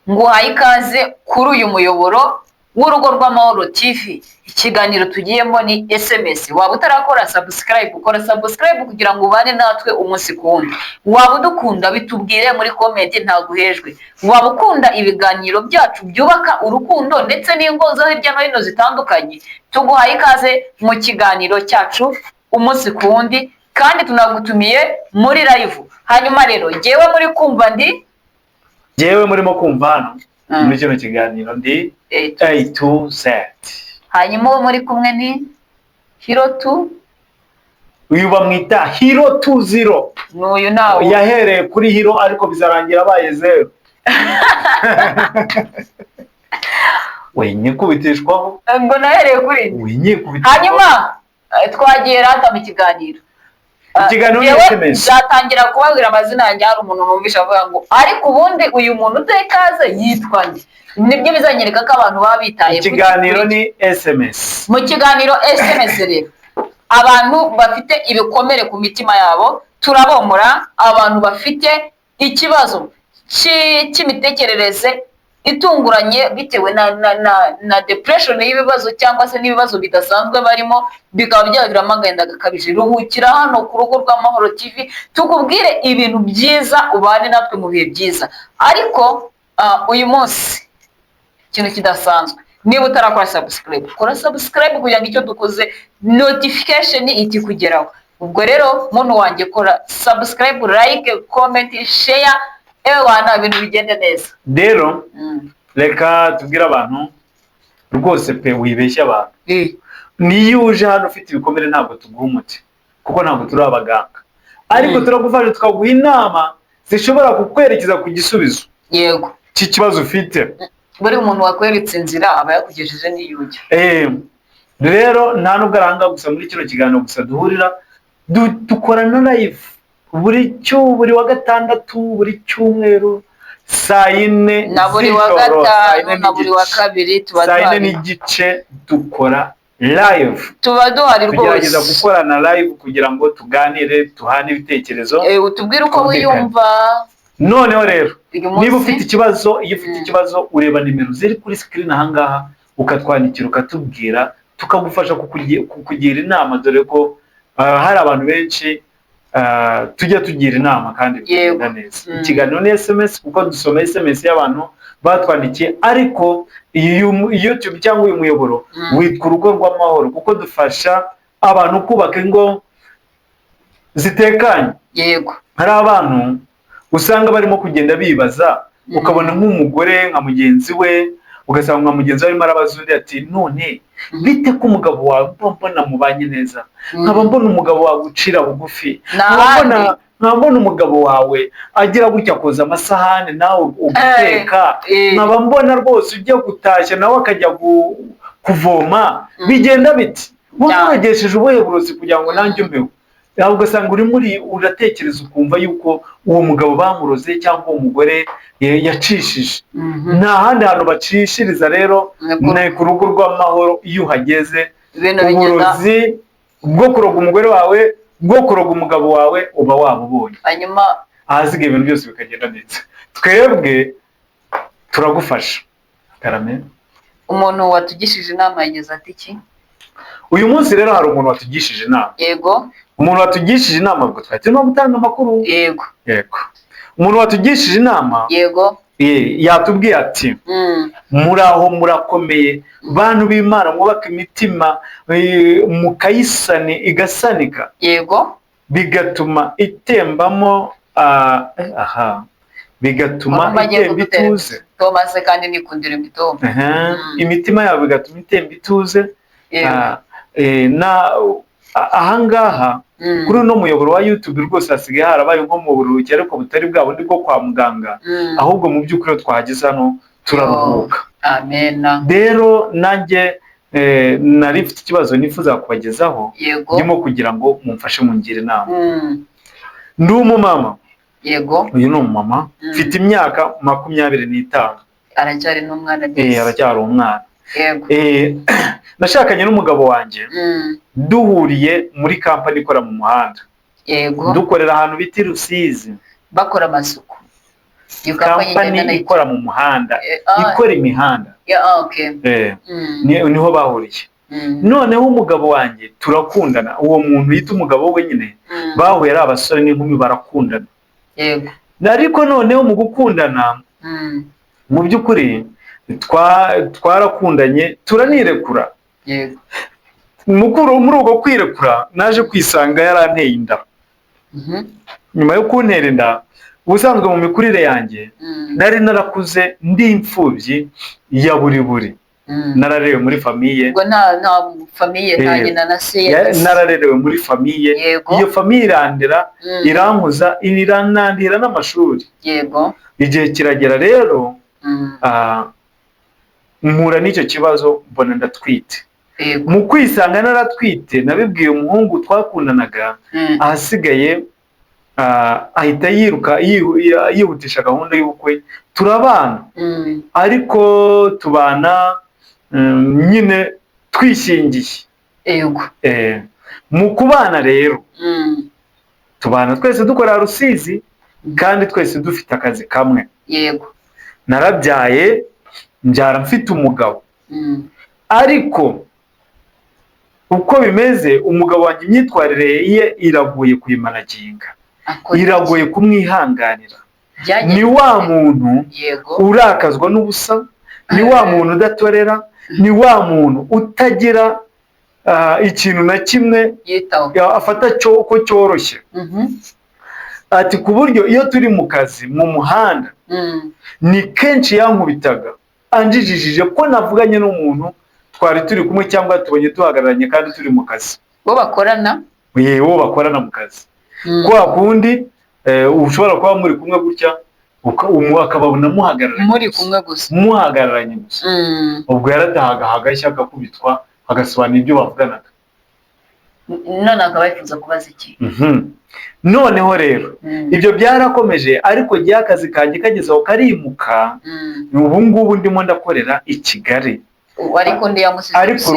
nguhaye ikaze kuri uyu muyoboro w'urugo rw'amahoro TV. Ikiganiro tugiyemo ni SMS. Waba utarakora subscribe, ukora subscribe kugira ngo ubane natwe umunsi ku wundi. Waba udukunda bitubwire muri comment, ntaguhejwe. Waba ukunda ibiganiro byacu byubaka urukundo ndetse n'ingo zo hirya no hino zitandukanye, tuguhaye ikaze mu kiganiro cyacu umunsi ku wundi, kandi tunagutumiye muri live. Hanyuma rero jewe muri kumva ndi jewe murimo kumva hano muri kino kiganiro ndi A to Z. Hanyuma uwo muri kumwe ni Hero 2. Uyu bamwita Hero 20. N'uyu nawe yahereye kuri Hero ariko bizarangira abaye 0. Wenye kubitishwaho ngo nahereye kuri wenye kubitishwaho. Hanyuma twagiye rata mu kiganiro. Ikiganiro ni SMS. Zatangira kubabwira amazina yanjye, hari umuntu numvisha avuga ngo ariko ubundi uyu muntu utekaze yitwa nde. Nibyo bizanyereka ko abantu baba bitaye. Ikiganiro ni SMS. Mu kiganiro SMS rero abantu bafite ibikomere ku mitima yabo turabomora, abantu bafite ikibazo cy'imitekerereze itunguranye bitewe na depression y'ibibazo cyangwa se n'ibibazo bidasanzwe barimo, bikaba byaviramo agahinda gakabije. Ruhukira hano ku rugo rw'amahoro TV tukubwire ibintu byiza, ubane natwe mu bihe byiza. Ariko uyu munsi ikintu kidasanzwe, niba utarakora subscribe, kora subscribe kugira ngo icyo dukoze notification ikikugeraho. Ubwo rero muntu wanjye kora subscribe, like, comment, share, wana ibintu bigende neza. Rero reka tubwire abantu rwose pe wibeshya abantu. Niyo uje hano ufite ibikomere ntabwo tuguha umuti, kuko ntabwo turi abaganga, ariko turagufasha tukaguha inama zishobora kukwerekeza ku gisubizo yego cy'ikibazo ufite. Buri umuntu wakweretse inzira aba yakugejeje n'iyujya. Rero nta nubwo aranga gusa muri kino kiganiro gusa duhurira, dukorana live buri wa gatandatu, buri cyumweru saa 4 na buri wa gatanu na buri wa kabiri tuba saa 4 n'igice dukora live. Tuba duhari rwose, tugerageza gukorana live kugira ngo tuganire, tuhane ibitekerezo, utubwire uko wiyumva. Noneho rero niba ufite ikibazo, iyo ufite ikibazo ureba nimero ziri kuri screen ahangaha, ukatwandikira ukatubwira, tukagufasha kukugira inama, dore ko hari abantu benshi tujya tugira inama kandi bigenda neza. Ikiganiro ni SMS kuko dusoma SMS y'abantu batwandikiye, ariko YouTube cyangwa uyu muyoboro witwa urugo rw'amahoro kuko dufasha abantu kubaka ingo zitekanye. Yego, hari abantu usanga barimo kugenda bibaza, ukabona nk'umugore nka mugenzi we, ugasanga nka mugenzi we arimo arabaza undi ati none bite ko umugabo wawe mbona mubanye neza, nkaba mbona umugabo wawe ucira bugufi, nkaba mbona umugabo wawe agira gutya koza amasahane nawe uguteka, nkaba mbona rwose ujya gutashya nawe akajya kuvoma, bigenda biti wamuregesheje ubuhe burozi kugira ngo nanjye mbeho. Ugasanga uratekereza ukumva yuko uwo mugabo bamuroze cyangwa uwo mugore yacishije. Nta handi hantu bacishiriza rero ni ku rugo rw'amahoro. Iyo uhageze uburozi bwo kuroga umugore wawe, bwo kuroga umugabo wawe uba wabubonye, hanyuma ahasigaye ibintu byose bikagenda neza. Twebwe turagufasha. Karame, umuntu watugishije inama yageze ati iki? Uyu munsi rero hari umuntu watugishije inama. Yego, umuntu watugishije inama ubwo twari turimo gutanga amakuru. Yego, umuntu watugishije inama yego yatubwiye ati muraho murakomeye bantu b'Imana, mwubaka imitima mukayisane igasanika, yego, bigatuma itembamo bigatuma itemba ituze. Thomas kandi nikundira imitoma. Imitima yabo bigatuma itemba ituze. Ahangaha kuri uno muyoboro wa YouTube rwose hasigaye harabaye nko mu buruhuke, ariko butari bwa bundi bwo kwa muganga, ahubwo mu by'ukuri twahageze hano turaruhuka. Amen. Rero nanjye nari mfite ikibazo nifuza kubagezaho, ndimo kugira ngo mumfashe mungire inama. Ndi umumama. Yego, uyu ni umumama mfite imyaka 25. Aracyari n'umwana. Aracyari umwana. Yego. Nashakanye n'umugabo wanjye duhuriye muri kampani ikora mu muhanda. Yego. Dukorera ahantu biti Rusizi. Bakora amasuku. Iyo kampani kampani igendana iki? ikora mu muhanda Ah, ikora imihanda okay. niho bahuriye. Noneho umugabo wanjye turakundana, uwo muntu yita umugabo we nyine bahuye ari abasore n'inkumi barakundana. Yego. Ariko noneho mu gukundana mu by'ukuri twarakundanye turanirekura. Yego. Muri ubwo kwirekura naje kwisanga yaranteye inda. Nyuma yo kuntera inda, ubusanzwe mu mikurire yanjye nari narakuze ndi imfubyi ya buri nararewe muri famiye. Ubwo nta famiye nta nyina na se. Nararerewe muri famiye. Iyo famiye irandera, irankuza, iranandira n'amashuri. Yego. Igihe kiragera rero mpura n'icyo kibazo, mbona ndatwite. Mu kwisanga naratwite nabibwiye umuhungu twakundanaga, ahasigaye ahita yihutisha gahunda y'ubukwe, turabana. Ariko tubana nyine twishingiye. Yego. Mu kubana rero tubana twese dukorera Rusizi kandi twese dufite akazi kamwe. Yego. Narabyaye mbyara mfite umugabo. Ariko uko bimeze, umugabo wanjye imyitwarire ye iragoye kuyimanaginga, iragoye kumwihanganira. Ni wa muntu urakazwa n'ubusa, ni wa muntu udatorera, ni wa muntu utagira ikintu na kimwe afata ko cyoroshye. Ati ku buryo iyo turi mu kazi mu muhanda ni kenshi yankubitaga anjijishije ko navuganye n'umuntu twari turi kumwe cyangwa tubonye duhagararanye kandi turi mu kazi. Bo bakorana? Bo bakorana mu kazi. Kwa kundi ushobora kuba muri kumwe gutya akababona muhagararanye. Muri kumwe gusa. Muhagararanye gusa. Ubwo yaratahaga hagashya agakubitwa agasobanura ibyo bavuganaga. None akaba yifuza kubaza iki? Noneho rero ibyo byarakomeje, ariko gihe akazi kanjye kageze aho karimuka. Ubu ngubu ndimo ndakorera i Kigali. Ariko ndi yamusize. Ariko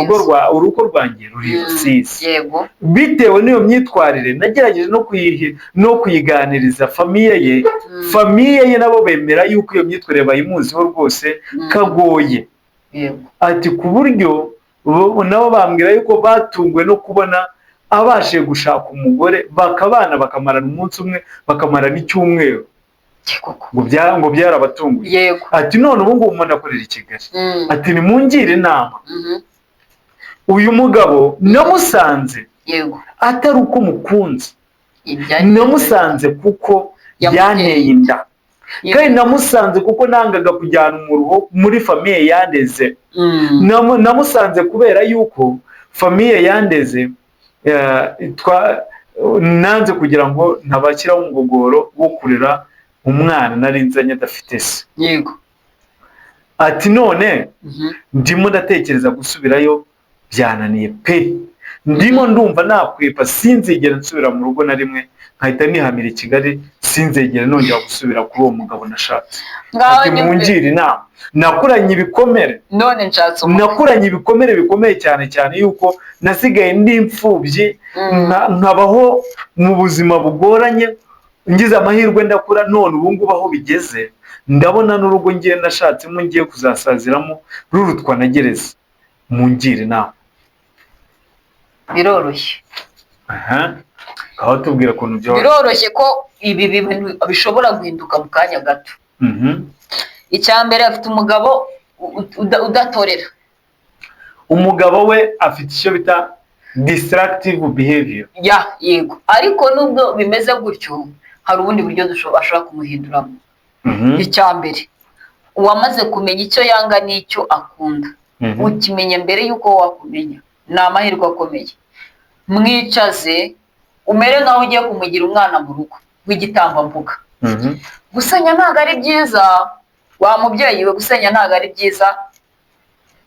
urugo rwanjye ruri Rusizi. Yego. Bitewe n'iyo myitwarire nagerageje no kuyiganiriza famiye ye. Famiye ye nabo bemera yuko iyo myitwarire bayimuziho rwose kagoye. Yego. Ati ku buryo nabo bambwira yuko batunguwe no kubona abashe gushaka umugore bakabana bakamarana umunsi umwe bakamarana icyumweru. Ngo byarabatunguye. Yego. Ati none ubu ngubu umuntu akorera i Kigali. Ati nimungire inama. Uyu mugabo namusanze atari uko mukunze, namusanze kuko yanteye inda, kandi namusanze kuko nangaga kujyana umuruho muri famiye yandeze. Namusanze kubera yuko famiye yandeze nanze kugira ngo ntabashyiraho umugogoro wo kurera umwana nari nzanye adafite se. Yego. Ati none ndimo ndatekereza gusubirayo byananiye pe, ndimo ndumva nakwipa, sinzigera nsubira mu rugo na rimwe, nkahita nihamira i Kigali, sinzegera nongera gusubira kuri uwo mugabo nashatse. Ati mungire inama. Nakuranye ibikomere. None nshatse nakuranye ibikomere bikomeye cyane cyane yuko nasigaye ndi imfubyi, nkabaho mu buzima bugoranye. Ngize amahirwe ndakura, none ubu ngubu aho bigeze ndabona n'urugo ngiye nashatsemo ngiye kuzasaziramo rurutwa na gereza. Mungire inama. Biroroshye. Aho tubwira ukuntu biroroshye ko ibi bintu bishobora guhinduka mu kanya gato. Icyambere afite umugabo udatorera. Umugabo we afite icyo bita distractive behavior. Yego. Ariko nubwo bimeze gutyo, hari ubundi buryo ashobora kumuhinduramo. Icyambere, uwamaze kumenya icyo yanga n'icyo akunda, ukimenya mbere yuko wakumenya, ni amahirwe akomeye. Mwicaze umere nkaho ugiye kumugira umwana mu rugo w'igitambambuga. Gusenya ntabwo ari byiza, wa mubyeyi we, gusenya ntabwo ari byiza.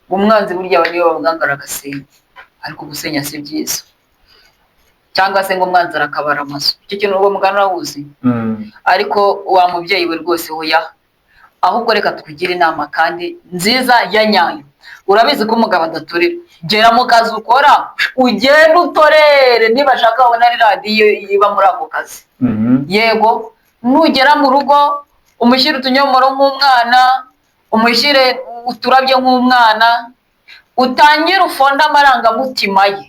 Umwanzi burya niwe wabwangara agasenya, ariko gusenya si byiza. Cyangwa se ngo umwanzi arakabara amaso, icyo kintu uwo mugani urawuzi. Ariko wa mubyeyi we rwose hoya, ahubwo reka twigire inama kandi nziza ya nyayo. Urabizi ko umugabo adatorera, gera mu kazi ukora ugenda utorere, niba ashaka abona ari radiyo iba muri ako kazi. Yego. Nugera mu rugo umushyire utunyomoro nk'umwana, umushyire uturabyo nk'umwana, utangire ufonde amarangamutima ye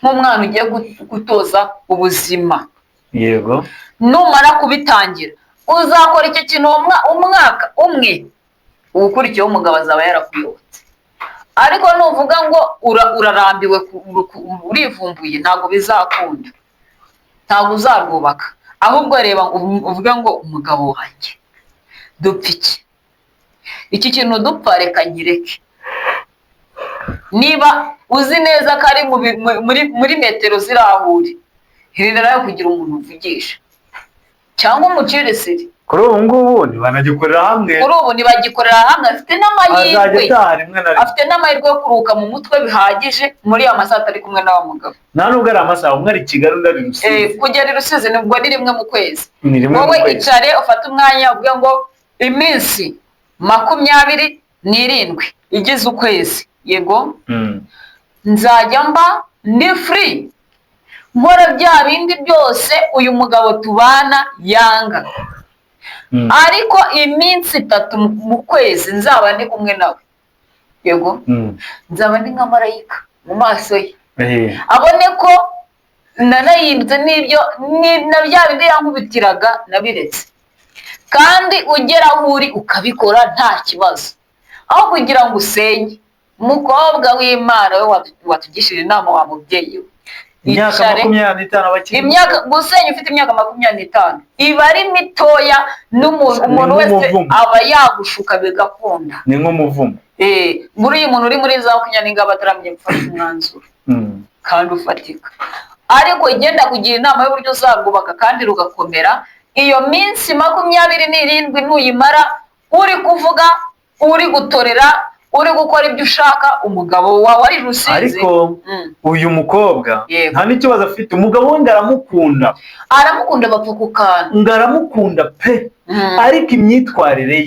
nk'umwana ugiye gutoza ubuzima. Yego. Numara kubitangira uzakora icyo kintu umwaka umwe, ukurikiyeho umugabo azaba yarakuyobotse. Ariko nuvuga ngo urarambiwe urivumbuye, ntabwo bizakunda, ntabwo uzarwubaka. Ahubwo reba uvuga ngo umugabo wanjye dupfa iki kintu dupfa reka nkireke. Niba uzi neza ko ari muri metero zirahuri, hirindira yo kugira umuntu uvugisha cyangwa umucire siri. Kuri ubu ngubu ntibanagikorera hamwe. Kuri ubu ntibagikorera hamwe, afite n'amahirwe yo kuruhuka mu mutwe bihagije muri ya masaha atari kumwe n'awa mugabo. Nta nubwo ari amasaha, umwe ari Kigali undi ari Rusizi. Kugera i Rusizi nibwo ni rimwe mu kwezi. Wowe icare ufate umwanya uvuge ngo iminsi 27 igize ukwezi, yego, nzajya mba ni free, nkora bya bindi byose uyu mugabo tubana yanga. Ariko iminsi 3 mu kwezi nzaba ndi kumwe nawe, yego, nzaba ndi nka marayika mu maso ye, abone ko nanayindutse n'ibyo na bya bindi yankubitiraga nabiretse. Kandi ugera aho uri ukabikora nta kibazo, aho kugira ngo usenye. Umukobwa w'Imana we watugishije inama, wa mubyeyi we, imyaka 25 abakiri, gusenya ufite imyaka 25 iba ari mitoya. Umuntu wese aba yagushuka bigakunda, ni nk'umuvumo. muri uyu muntu uri muri za 20 ngaba ataramye gufata umwanzuro kandi ufatika. Ariko igenda kugira inama y'uburyo uzarwubaka kandi rugakomera. Iyo minsi 27 nuyimara uri kuvuga, uri gutorera, uri gukora ibyo ushaka, umugabo wawe ari Rusizi. Ariko uyu mukobwa nta n'ikibazo afite, umugabo we ngaramukunda, bapfa ku kantu, ngaramukunda pe. Ariko imyitwarire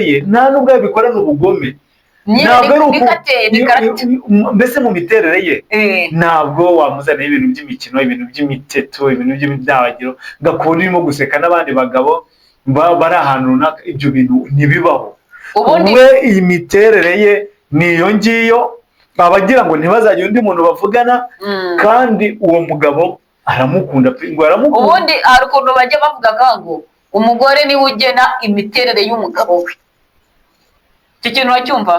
ye nta nubwo yabikorana ubugome, ntabwo ari mbese mu miterere ye ntabwo wamuzaniye ibintu by'imikino, ibintu by'imiteto, ibintu by'imidabagiro, gakunda urimo guseka n'abandi bagabo bari ahantu runaka. Ibyo bintu ntibibaho. We iyi miterere ye niyo ngiyo, abagira ngo ntibazajye undi muntu bavugana, kandi uwo mugabo aramukunda pe, ngo aramukunda. Ubundi hari ukuntu bajya bavuga ngo umugore niwe ugena imiterere y'umugabo we. Icyo kintu wacyumva?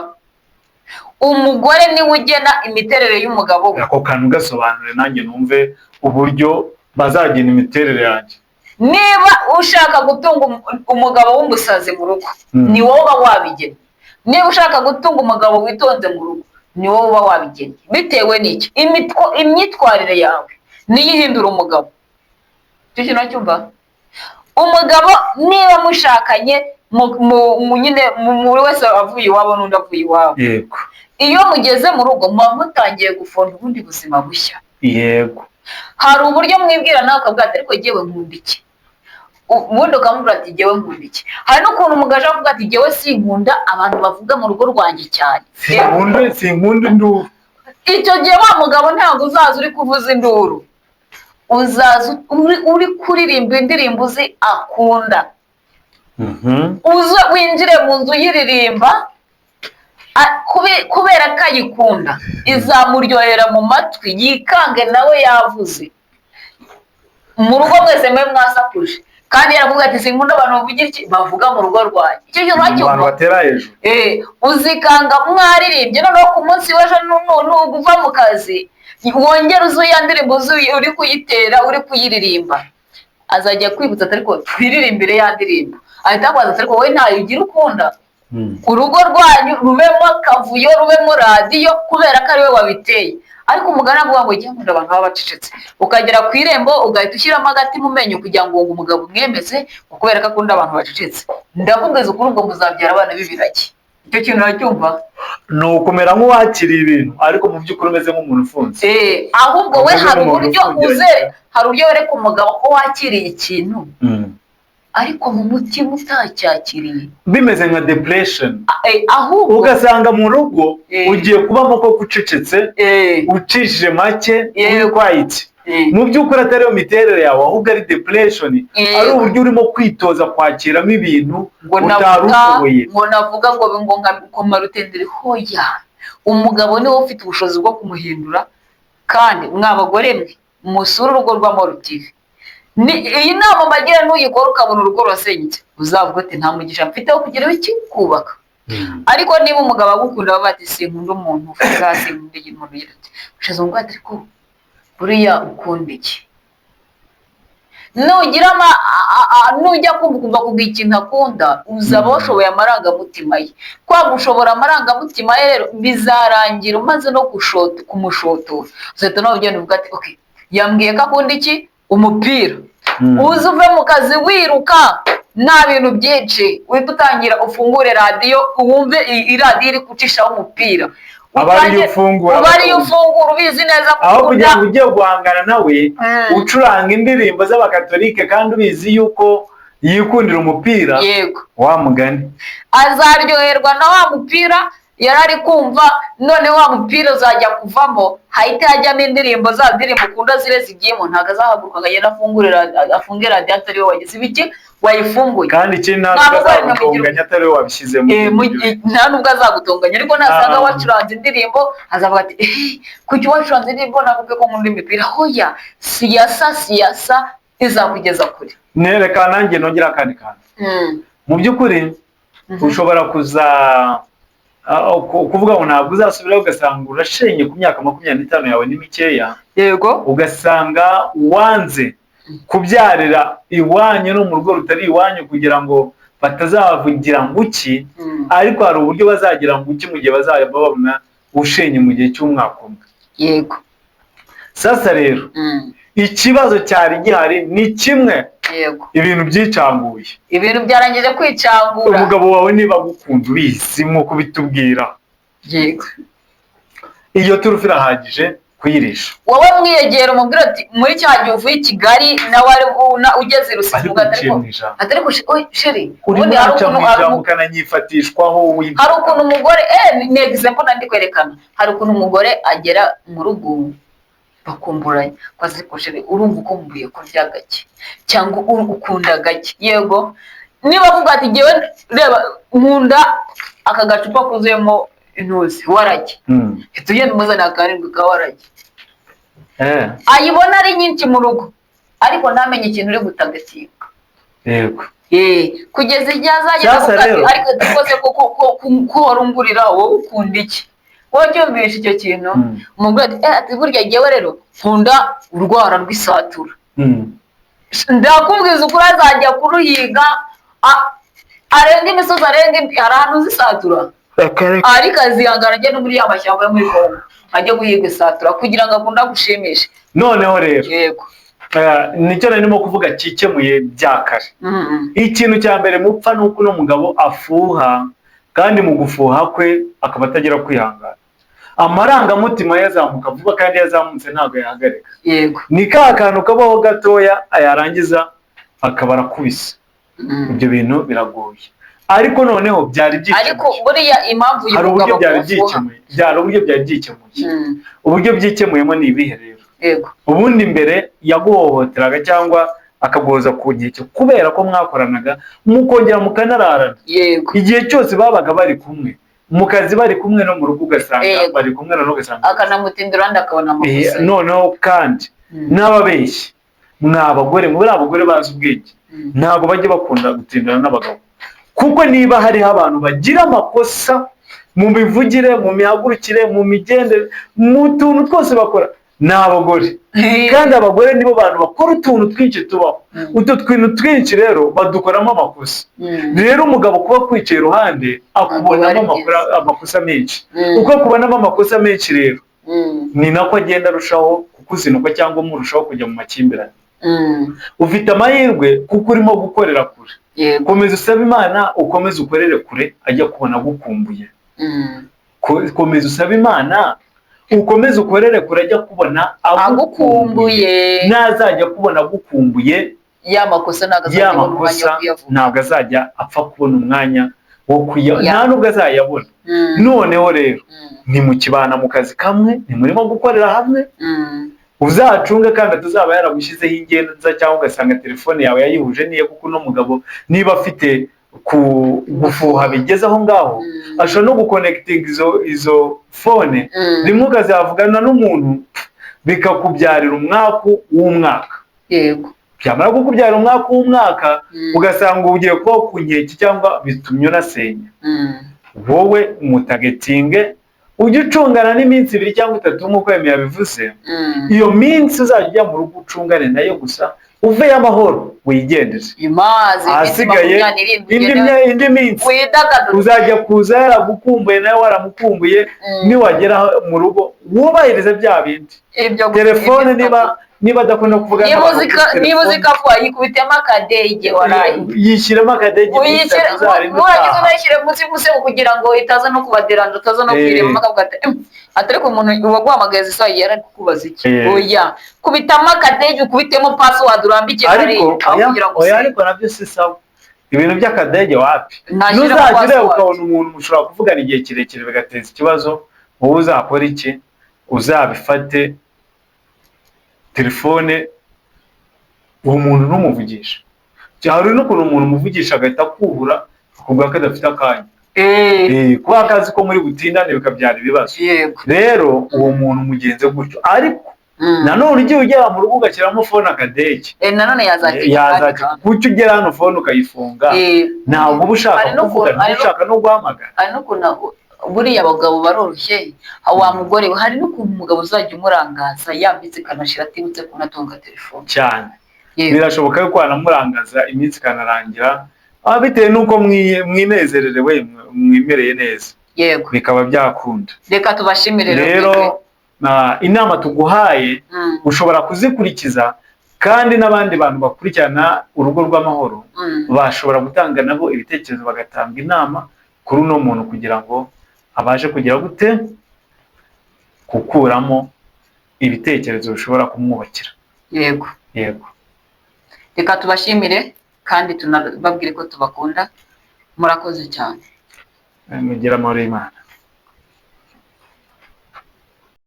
Umugore niwe ugena imiterere y'umugabo we. Ako kantu gasobanure nanjye numve uburyo bazagena imiterere yanjye. Niba ushaka gutunga umugabo w'umusazi mu rugo, ni wowe uba wabigena. Niba ushaka gutunga umugabo witonze mu rugo, ni wowe uba wabigena. Bitewe n'iki? Imyitwarire yawe niyo ihindura umugabo. Icyo kintu wacyumva? Umugabo niba mushakanye nyine muri wese avuye iwabo n'undi avuye iwabo, yego, iyo mugeze mu rugo muba mutangiye gufonda ubundi buzima bushya. Yego. Hari uburyo mwibwira nawe ukavuga ati ariko jyewe nkunda iki, ubundi ukamubwira ati jyewe nkunda iki. Hari n'ukuntu umugabo avuga ati jyewe sinkunda abantu bavuga mu rugo rwanjye cyane, sinkunda induru. Icyo gihe wa mugabo ntabwo uzaza uri kuvuza induru, uzaza uri kuririmba indirimbo uzi akunda. Uze winjire mu nzu yiririmba, kubera ko ayikunda izamuryohera mu matwi, yikange nawe yavuze. Mu rugo mwese mwe mwasakuje, kandi yaravuga ati sinkunda abantu bavugira iki bavuga mu rugo rwanjye. Icyo kintu wacyumva? Abantu batera hejuru. Uzikanga mwaririmbye, noneho ku munsi w'ejo nuva mu kazi wongera uzi ya ndirimbo uri kuyitera, uri kuyiririmba, azajya kwibutsa ati ariko twiririmbire ya ndirimbo. Ahita akwaza ati ariko wowe ntayo ugira ukunda, urugo rwanyu rubemo akavuyo, rubemo radiyo, kubera ko ari we wabiteye. Ariko umugani avuga ngo jya nkunda abantu baba bacecetse. Ukagera ku irembo ugahita ushyiramo agati mu menyo kugira ngo umugabo umwemeze, kubera ko akunda abantu bacecetse. Ndakubwiza ukuri, ubwo muzabyara abana b'ibiragi. Icyo kintu uracyumva? Ni ukumera nk'uwakiriye ibintu ariko mu by'ukuri umeze nk'umuntu ufunze. Ahubwo we hari uburyo wereka umugabo ko wakiriye ikintu, ariko mu mutima utacyakiriye, bimeze nka depression. Ahubwo ugasanga mu rugo ugiye kubamo ko ucecetse, ucishije make, uri kwayitse. mu by'ukuri atari yo miterere yawe ahubwo ari depression, ari uburyo urimo kwitoza kwakiramo ibintu utari ushoboye. ngo navuga ngo nka rutenderi hoya, umugabo niwe ufite ubushobozi bwo kumuhindura. Kandi mw'abagore mwe musura urugo rwa Amahoro TV, iyi nama mbagira n'uyikora ukabona urugo rurasenyutse, uzavuga ati nta mugisha mfite wo kugeraho iki kubaka. Ariko niba umugabo agukunda baba bati sinkunda umuntu ufite hasi sinkunda umuntu yirutse, ushaza ngo ati ko buriya ukunda iki? Nugira nujya kumva kubwira ikintu akunda, uzaba washoboye amarangamutima ye. Kwa gushobora amarangamutima ye rero bizarangira umaze no kumushotora. Uzahita nawe ugenda uvuga ati okay, yambwiye ko akunda iki? Umupira. Uze uve mu kazi wiruka nta bintu byinshi, uhita utangira ufungure radiyo wumve iradiyo iri gucishaho umupira. Abariyo ufungura ubizi neza ko aho kugira ngo ugiye guhangana nawe ucuranga indirimbo z'abakatolike kandi ubizi yuko yikundira umupira. Yego, wa mugani azaryoherwa na wa mupira yarari kumva, none wa mupira uzajya kuvamo hahita hajyamo indirimbo za ndirimbo ukunda zire zigiyemo. Ntabwo azahaguruka ngo agende afunge radiyo atari we wagize ibiki wayifunguye. kandi ikindi ntabwo azagutonganya atari we wabishyizemo. Nta nubwo azagutonganya, ariko nasanga wacuranze indirimbo azavuga ati kuki wacuranze indirimbo navuge ko nkunda imipira. Hoya, siyasa izakugeza kure. Nereka nanjye nongera akandi kantu. Mu by'ukuri ushobora kuvuga ngo ntabwo uzasubiraho ugasanga urashenye ku myaka 25 yawe ni mikeya. Yego, ugasanga wanze kubyarira iwanyu no mu rugo rutari iwanyu kugira ngo batazavugira ngo iki, ariko hari uburyo bazagira ngo iki mu gihe bazajya babona ushenye mu gihe cy'umwaka umwe. Yego, sasa rero ikibazo cyari gihari ni kimwe. Yego, ibintu byicanguye, ibintu byarangije kwicangura. Umugabo wawe niba agukunda ubizi nk'uko bitubwira. Yego, iyo turufu irahagije kuyirisha. Wowe mwiyegera umubwira ati muri cya gihe uvuye i Kigali nawe ugeze i Rusizi atari ko sheri ubundi hari ukuntu umugore ni example nandi kwerekana. Hari ukuntu umugore agera mu rugo bakumburanye kwazi ko sheri urumva uko mbuye kurya gake cyangwa ukunda gake. Yego, niba avuga ati ngewe reba nkunda aka gacupa kuzuyemo intuzi warage, tugende muzana akarindwi ka warage. Ayibona ari nyinshi mu rugo ariko ntamenye ikintu uri gutagatika. Yego, kugeza igihe azajya ariko dukoze ko warungurira wowe ukunda iki? Wowe cyumvisha icyo kintu umugore ati burya ngewe rero nkunda urwara rw'isatura. Ndakubwiza ukuri azajya kuruhiga arenga imisozi arenga hari ahantu uzisatura, ariko azihangana agenda muri ya mashyamba yo muri Kongo ajya guhiga isatura kugira ngo akunda gushimisha. Noneho rero yego, nicyo narimo kuvuga kikemuye byakare. Ikintu cya mbere mupfa nuko uno mugabo afuha, kandi mu gufuha kwe akaba atagira kwihangana. Amarangamutima yazamuka vuba kandi yazamutse ntabwo yahagarika. Yego, ni ka kantu kabaho gatoya ayarangiza akaba arakubise. Ibyo bintu biragoye, ariko noneho byari byikemuye. Ariko buriya impamvu y'umugabo uburyo byari byikemuye. Uburyo byikemuyemo ni ibihe rero? Yego, ubundi mbere yaguhohoteraga cyangwa akagoza ku nkeke kubera ko mwakoranaga mukongera mukanararana. Yego, igihe cyose babaga bari kumwe mu kazi, bari kumwe no mu rugo ugasanga bari kumwe no ugasanga akanamutindura ndakabona amakosa. Noneho kandi n'ababeshyi mw'abagore muri abagore bazi ubwenge ntabwo bajye bakunda gutindana n'abagabo, kuko niba hariho abantu bagira amakosa mu mivugire, mu mihagurukire, mu migendere, mu tuntu twose bakora ni abagore. Kandi abagore nibo bantu bakora utuntu twinshi tubaho. Utu twintu twinshi rero badukoramo amakosa. Rero umugabo kuba kwicaye iruhande akubonamo amakosa menshi. Uko akubonamo amakosa menshi rero ni nako agenda arushaho kukuzinukwa cyangwa murushaho kujya mu makimbirane. Ufite amahirwe kuko urimo gukorera kure. Komeza usaba Imana, ukomeze ukorere kure ajya kubona gukumbuye. Komeza usaba Imana, ukomeze ukorere kure ajya kubona agukumbuye. Nazajya kubona agukumbuye ya makosa ntabwo azajya apfa kubona umwanya wo kuyabona, nta nubwo azayabona. Noneho rero ni mu kibana mu kazi kamwe, ni murimo gukorera hamwe, uzacunge kandi atazaba yaragushyizeho ingenza cyangwa ugasanga telefone yawe yayihuje niye, kuko uno mugabo niba afite gufuha bigeze aho ngaho ashobora no gukonekitinga izo fone rimwe ukazavugana n'umuntu bikakubyarira umwaku w'umwaka. Yego. Byamara kukubyarira umwaka w'umwaka ugasanga ugiye kuba ku nkeke cyangwa bitumye unasenya. Wowe mutagetinge ujye ucungana n'iminsi 2 cyangwa 3 nk'uko yabivuze. Iyo minsi uzajya ujya mu rugo ucungane nayo gusa uve amahoro wigendere. Ahasigaye indi minsi uzajya kuza yaragukumbuye nawe waramukumbuye, niwagera mu rugo wubahirize bya bindi. Telefone niba adakunda kuvuga niba uzika ko yikubitemo akadege warayi yishyiramo akadege uyishyire munsi y'umusego kugira ngo itaza no kubaderanda, utaza no kwirema akabwata atari ko umuntu waguhamagaye isa yari kukubaza iki. Oya, kubitamo akadege, ukubitemo password urambike hari kugira ngo ariko nabyo si sawa. Ibintu by'akadege wapi nuzagire ukabona umuntu mushobora kuvugana igihe kirekire bigateza ikibazo, wowe uzakora iki? Uzabifate telefone uwo muntu numuvugisha. Cyari no kuno umuntu umuvugisha agahita kubura akubwa ko adafite akanya. Kuba akazi ko muri butindane bikabyara ibibazo. Rero uwo muntu mugenze gutyo, ariko nanone ugiye ugera mu rugo ugashyiramo fone akadege nanone yazakira kucyo ugera hano fone ukayifunga ntabwo uba ushaka kuvuga, ntushaka no guhamagara. Ari no kuntu buriya abagabo baroroshye, wa mugore hari n'ukuntu umugabo uzajya umurangaza yambitse kanashira atibutse kunatunga telefone cyane. Birashoboka ko anamurangaza iminsi kanarangira bitewe nuko mwinezererewe mwimereye neza. Yego, bikaba byakunda. Reka tubashimire rero inama tuguhaye ushobora kuzikurikiza, kandi n'abandi bantu bakurikirana urugo rw'amahoro bashobora gutanga nabo ibitekerezo bagatanga inama kuri uno muntu kugira ngo abashe kugira gute gukuramo ibitekerezo bishobora kumwubakira. Yego. Reka tubashimire kandi tunababwire ko tubakunda. Murakoze cyane. Mugira amahoro y'Imana.